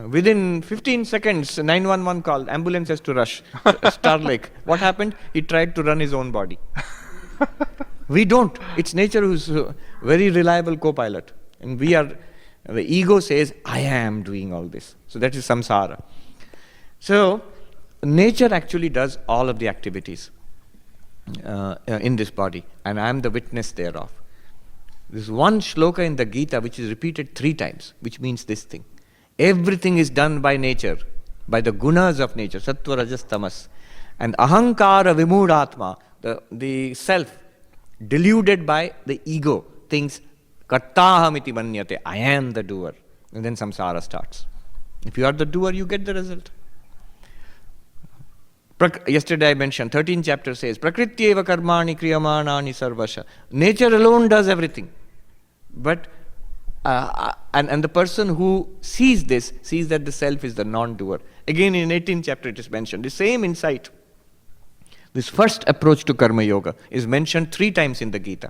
within 15 seconds, 911 call, ambulance has to rush. Starlake. What happened? He tried to run his own body. We don't. It's nature who's a very reliable co-pilot. And the ego says, I am doing all this. So that is samsara. So, nature actually does all of the activities in this body, and I am the witness thereof. There's one shloka in the Gita which is repeated 3 times, which means this thing. Everything is done by nature, by the gunas of nature, sattva, rajas, tamas. And ahankara vimudatma, the self, deluded by the ego, thinks, kartahamiti manyate, I am the doer. And then samsara starts. If you are the doer, you get the result. Yesterday I mentioned, 13th chapter says, Prakrityeva karmani kriyamanani sarvasha. Nature alone does everything. But, and the person who sees this, sees that the self is the non-doer. Again in 18th chapter it is mentioned, the same insight. This first approach to karma yoga is mentioned 3 times in the Gita.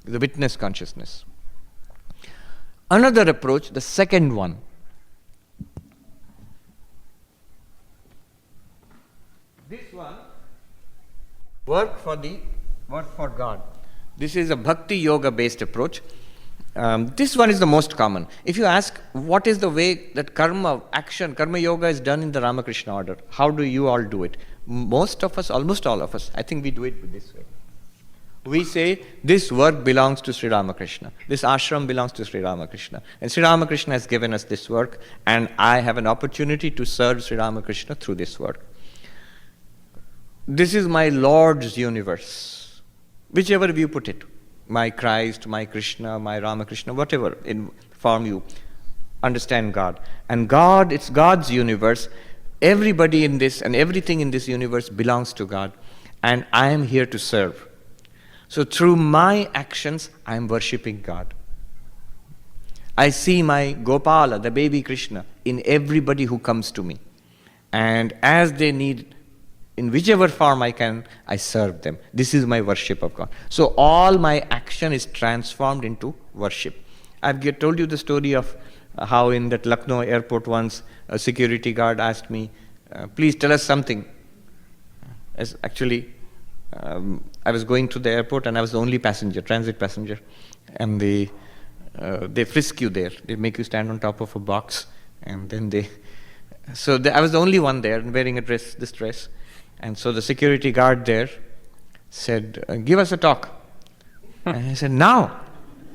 The witness consciousness. Another approach, the second one. This one, work for God. This is a bhakti yoga based approach. This one is the most common. If you ask what is the way that karma yoga is done in the Ramakrishna order, how do you all do it? Most of us, almost all of us, I think we do it this way. We say this work belongs to Sri Ramakrishna. This ashram belongs to Sri Ramakrishna. And Sri Ramakrishna has given us this work, and I have an opportunity to serve Sri Ramakrishna through this work. This is my Lord's universe, whichever you put it, my Christ, my Krishna, my Ramakrishna, whatever in form you understand God. And God, it's God's universe. Everybody in this and everything in this universe belongs to God, and I am here to serve. So through my actions, I am worshipping God. I see my Gopala, the baby Krishna, in everybody who comes to me. And as they need, in whichever form I can, I serve them. This is my worship of God. So all my action is transformed into worship. I've told you the story of how in that Lucknow airport once a security guard asked me, please tell us something. I was going to the airport and I was the only passenger, transit passenger. And they frisk you there. They make you stand on top of a box. And then I was the only one there wearing this dress. And so the security guard there said, give us a talk. And I said, now?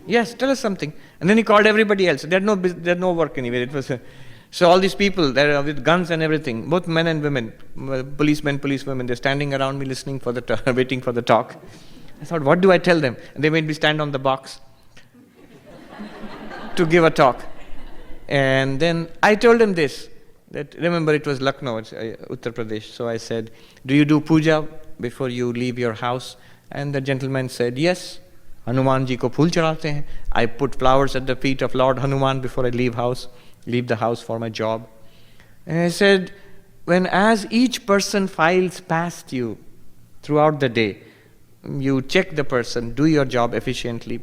Yes, tell us something. And then he called everybody else. They had no work anywhere. It was so all these people, they're with guns and everything, both men and women, policemen, policewomen, they're standing around me listening for waiting for the talk. I thought, what do I tell them? And they made me stand on the box to give a talk. And then I told them this. Remember, it was Lucknow, it's Uttar Pradesh. So I said, do you do puja before you leave your house? And the gentleman said, yes. Hanuman ji को फूल चढ़ाते हैं. I put flowers at the feet of Lord Hanuman before I leave the house for my job. And I said, when as each person files past you throughout the day, you check the person, do your job efficiently,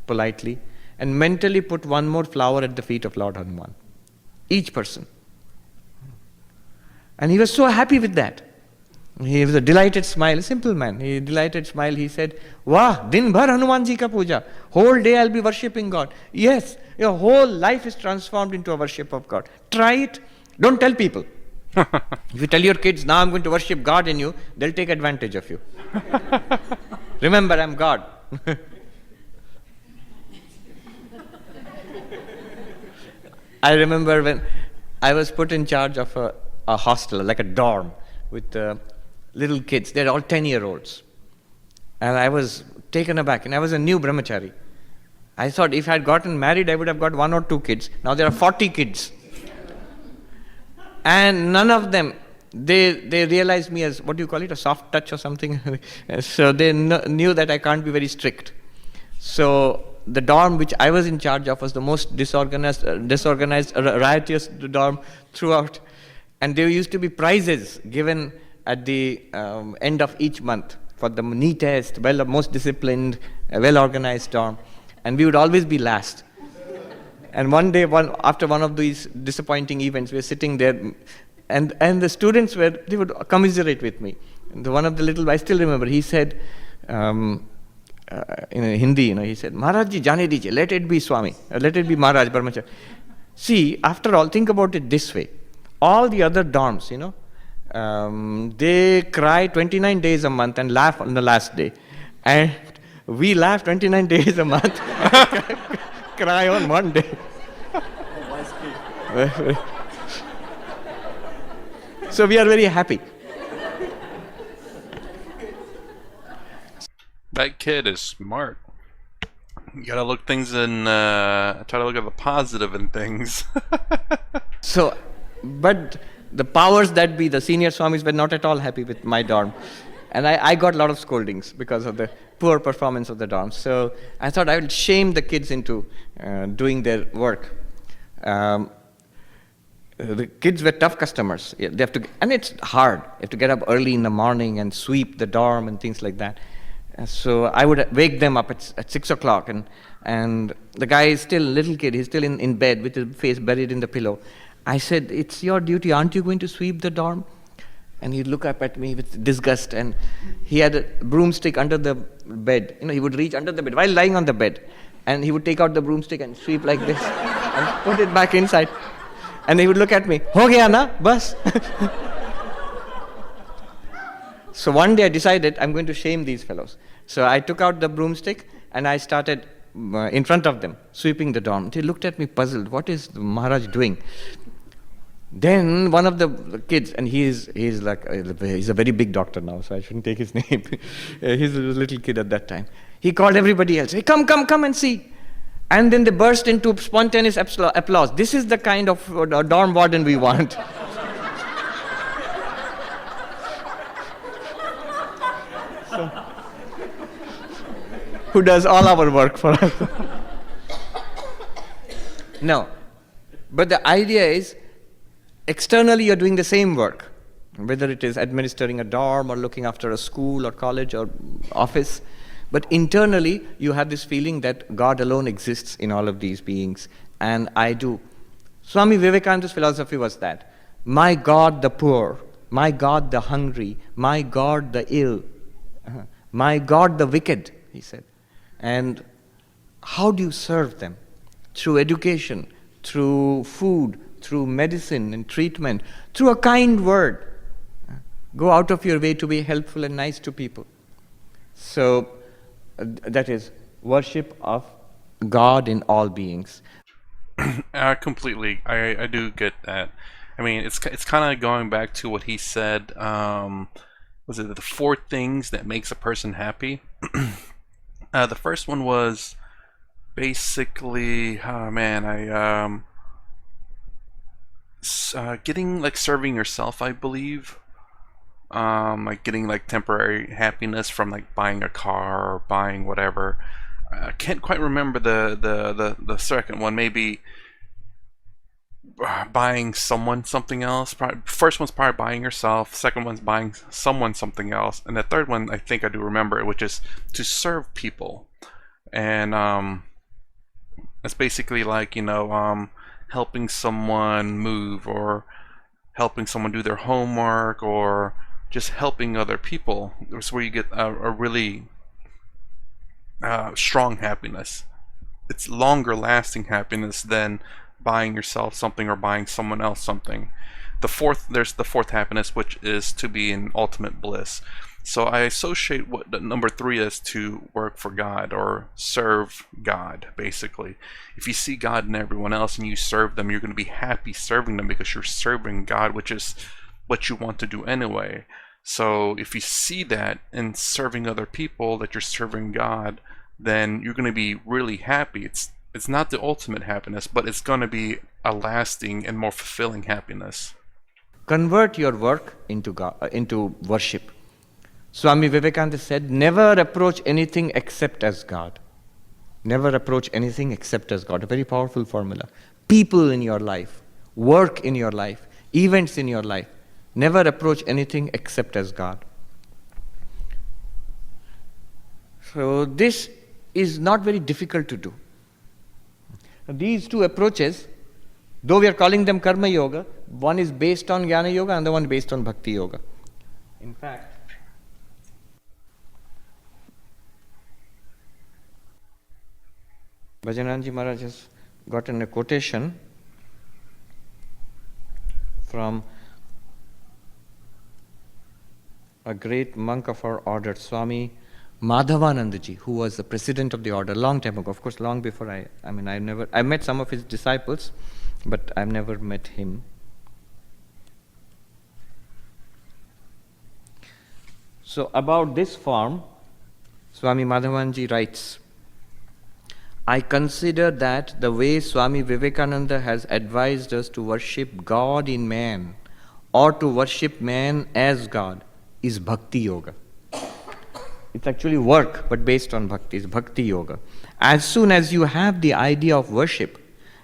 politely, and mentally put one more flower at the feet of Lord Hanuman. Each person. And he was so happy with that. He was a delighted smile, a simple man. He delighted smile. He said, "Wah, din bhar Hanuman ji ka puja. Whole day I'll be worshipping God." Yes, your whole life is transformed into a worship of God. Try it. Don't tell people. If you tell your kids, now I'm going to worship God in you, they'll take advantage of you. Remember, I'm God. I remember when I was put in charge of a hostel, like a dorm, with little kids. They're all 10-year-olds. And I was taken aback, and I was a new brahmachari. I thought if I had gotten married, I would have got 1 or 2 kids. Now there are 40 kids. And none of them, they realized me as, what do you call it, a soft touch or something? So they knew that I can't be very strict. So the dorm which I was in charge of was the most disorganized, riotous dorm throughout. And there used to be prizes given at the end of each month for the neatest, most disciplined, well-organized dorm. And we would always be last. And one day, after one of these disappointing events, we were sitting there, and the students they would commiserate with me. And one of the little, I still remember, he said, in Hindi, he said, "Maharaj ji, jane dijiye, let it be Swami, let it be Maharaj Brahmachari." See, after all, think about it this way. All the other dorms, they cry 29 days a month and laugh on the last day. And we laugh 29 days a month and cry on one day. So we are very happy. That kid is smart. You gotta look things in, try to look at the positive in things. So, but the powers that be, the senior Swamis, were not at all happy with my dorm. And I got a lot of scoldings because of the poor performance of the dorm. So I thought I would shame the kids into doing their work. The kids were tough customers. They have to, and it's hard. You have to get up early in the morning and sweep the dorm and things like that. So I would wake them up at 6 o'clock, and the guy is still a little kid. He's still in bed with his face buried in the pillow. I said, "It's your duty. Aren't you going to sweep the dorm?" And he'd look up at me with disgust, and he had a broomstick under the bed. He would reach under the bed while lying on the bed, and he would take out the broomstick and sweep like this and put it back inside. And he would look at me, "Ho gaya na, bas." So one day I decided I'm going to shame these fellows. So I took out the broomstick and I started in front of them, sweeping the dorm. They looked at me puzzled. What is the Maharaj doing? Then one of the kids, and he's a very big doctor now, so I shouldn't take his name. He's a little kid at that time. He called everybody else. "Hey, come and see." And then they burst into spontaneous applause. This is the kind of dorm warden we want. So, who does all our work for us. No. But the idea is, externally you're doing the same work, whether it is administering a dorm or looking after a school or college or office. But internally, you have this feeling that God alone exists in all of these beings, and I do. Swami Vivekananda's philosophy was that, my God the poor, my God the hungry, my God the ill, my God the wicked, he said. And how do you serve them? Through education, through food, through medicine and treatment, through a kind word. Go out of your way to be helpful and nice to people. So, that is worship of God in all beings. Completely. I do get that. I mean, it's kind of going back to what he said. Was it the 4 things that makes a person happy? The first one was basically, getting like serving yourself, I believe. Like getting like temporary happiness from like buying a car or buying whatever. I can't quite remember the second one. Maybe buying someone something else. First one's probably buying yourself. Second one's buying someone something else. And the third one, I think I do remember, which is to serve people. And it's basically like, helping someone move, or helping someone do their homework, or just helping other people. It's where you get a really strong happiness. It's longer lasting happiness than buying yourself something or buying someone else something. There's the fourth happiness, which is to be in ultimate bliss. So I associate what the number 3 is to work for God or serve God, basically. If you see God in everyone else and you serve them, you're going to be happy serving them because you're serving God, which is what you want to do anyway. So if you see that in serving other people, that you're serving God, then you're going to be really happy. It's not the ultimate happiness, but it's going to be a lasting and more fulfilling happiness. Convert your work into worship. Swami Vivekananda said, never approach anything except as God. Never approach anything except as God. A very powerful formula. People in your life, work in your life, events in your life. Never approach anything except as God. So this is not very difficult to do. These two approaches, though we are calling them Karma Yoga, one is based on Jnana Yoga and the one based on Bhakti Yoga. In fact, Bhajananji Maharaj has gotten a quotation from a great monk of our order, Swami Madhavanandaji, who was the president of the order a long time ago. Of course, long before I met some of his disciples, but I've never met him. So about this form, Swami Madhavanandaji writes, I consider that the way Swami Vivekananda has advised us to worship God in man, or to worship man as God, is Bhakti Yoga. It's actually work, but based on Bhakti. It's Bhakti Yoga. As soon as you have the idea of worship,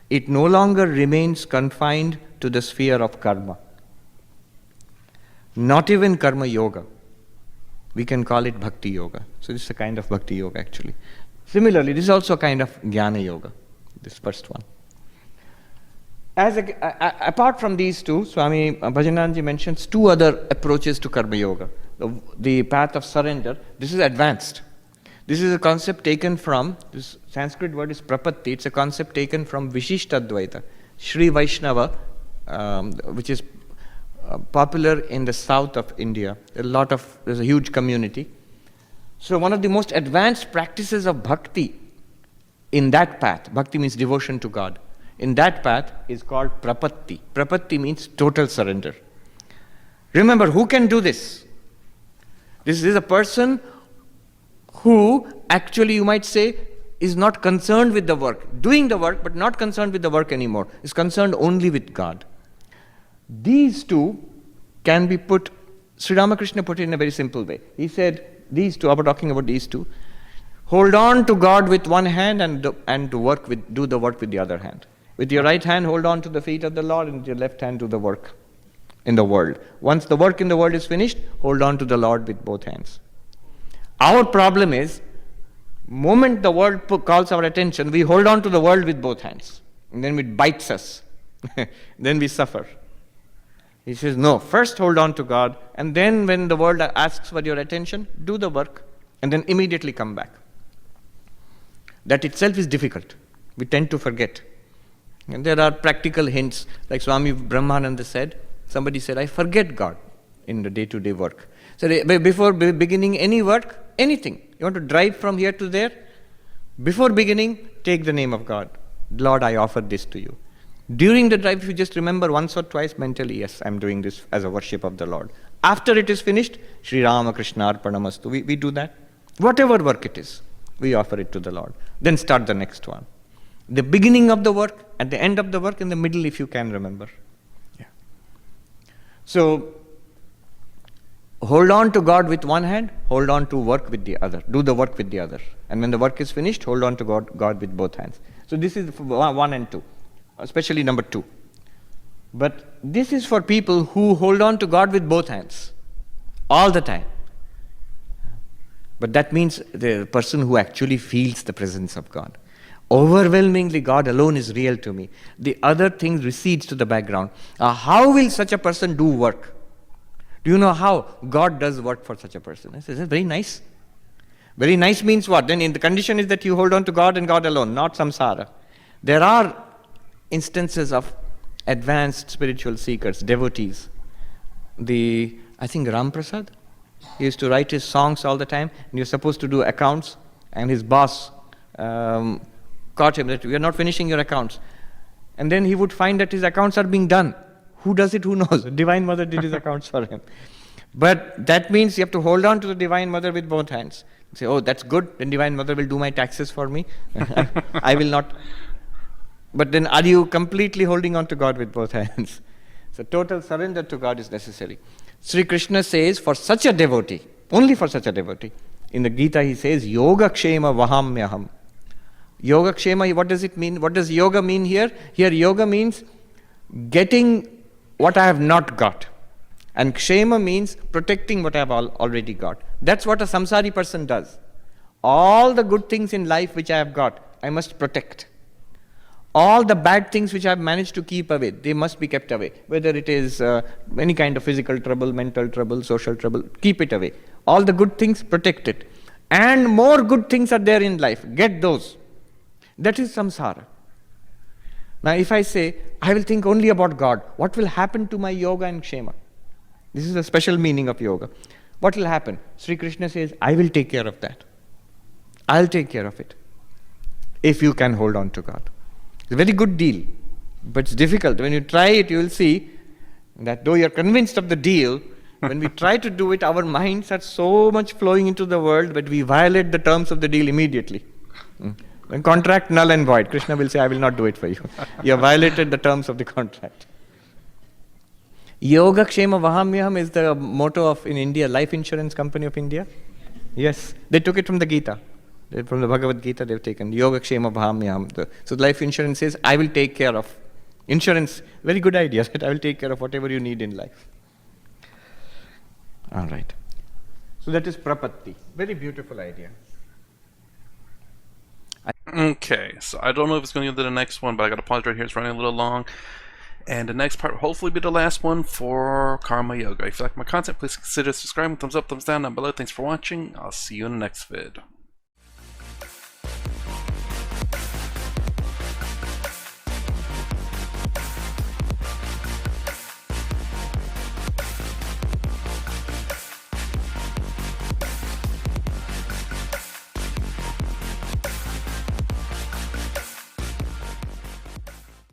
it no longer remains confined to the sphere of karma. Not even Karma Yoga. We can call it Bhakti Yoga. So this is a kind of Bhakti Yoga actually. Similarly, this is also a kind of Jnana Yoga, this first one. Apart from these two, Swami Bhajananji mentions two other approaches to Karma Yoga. The path of surrender, this is advanced. This is a concept taken from, this Sanskrit word is prapatti, it's a concept taken from Vishishtadvaita, Sri Vaishnava, which is popular in the south of India. There's a huge community. So one of the most advanced practices of bhakti in that path, bhakti means devotion to God, in that path is called prapatti. Prapatti means total surrender. Remember, who can do this? This is a person who actually, you might say, is not concerned with the work, doing the work but not concerned with the work anymore, is concerned only with God. These two can be put, Sri Ramakrishna put it in a very simple way. He said, these two, I was talking about these two, hold on to God with one hand and do the work with the other hand. With your right hand, hold on to the feet of the Lord, and with your left hand, do the work in the world. Once the work in the world is finished, hold on to the Lord with both hands. Our problem is, moment the world calls our attention, we hold on to the world with both hands. And then it bites us. Then we suffer. He says, no, first hold on to God, and then when the world asks for your attention, do the work, and then immediately come back. That itself is difficult. We tend to forget. And there are practical hints, like Swami Brahmananda said, somebody said, I forget God in the day-to-day work. So before beginning any work, anything, you want to drive from here to there, before beginning, take the name of God. Lord, I offer this to you. During the drive, if you just remember once or twice mentally, yes, I'm doing this as a worship of the Lord. After it is finished, Sri Ramakrishna Arpanamastu. We do that. Whatever work it is, we offer it to the Lord. Then start the next one. The beginning of the work, at the end of the work, in the middle, if you can remember. Yeah. So, hold on to God with one hand, hold on to work with the other, do the work with the other. And when the work is finished, hold on to God with both hands. So this is for 1 and 2, especially number 2. But this is for people who hold on to God with both hands, all the time. But that means the person who actually feels the presence of God. Overwhelmingly, God alone is real to me. The other things recedes to the background. How will such a person do work? Do you know how God does work for such a person? I said, that's very nice. Very nice means what? Then in the condition is that you hold on to God and God alone, not samsara. There are instances of advanced spiritual seekers, devotees. I think Ram Prasad, he used to write his songs all the time, and he was supposed to do accounts, and his boss caught him that we are not finishing your accounts. And then he would find that his accounts are being done. Who does it? Who knows? Divine Mother did his accounts for him. But that means you have to hold on to the Divine Mother with both hands. Say, oh, that's good, then Divine Mother will do my taxes for me. I will not. But then are you completely holding on to God with both hands? So total surrender to God is necessary. Sri Krishna says for such a devotee, only for such a devotee, in the Gita he says, Yoga Kshema Vahamyaham. Yoga Kshema, what does it mean? What does yoga mean here? Here yoga means getting what I have not got. And Kshema means protecting what I have already got. That's what a samsari person does. All the good things in life which I have got, I must protect. All the bad things which I have managed to keep away, they must be kept away. Whether it is any kind of physical trouble, mental trouble, social trouble, keep it away. All the good things, protect it. And more good things are there in life. Get those. That is samsara. Now if I say, I will think only about God, what will happen to my yoga and kshema? This is a special meaning of yoga. What will happen? Sri Krishna says, I will take care of that. I'll take care of it. If you can hold on to God. It's a very good deal, but it's difficult. When you try it, you will see that though you're convinced of the deal, when we try to do it, our minds are so much flowing into the world, but we violate the terms of the deal immediately. When contract null and void, Krishna will say, I will not do it for you. You have violated the terms of the contract. Yoga Kshema Vahamyaham is the motto of, in India, Life Insurance Company of India. Yes, they took it from the Gita. From the Bhagavad Gita they've taken. Yoga Kshema Vahamyaham. So life insurance says, I will take care of. Insurance, very good idea, that I will take care of whatever you need in life. All right. So that is prapatti. Very beautiful idea. Okay, so I don't know if it's going to go to the next one, but I got to pause right here. It's running a little long. And the next part will hopefully be the last one for Karma Yoga. If you like my content, please consider subscribing. Thumbs up, thumbs down below. Thanks for watching. I'll see you in the next vid.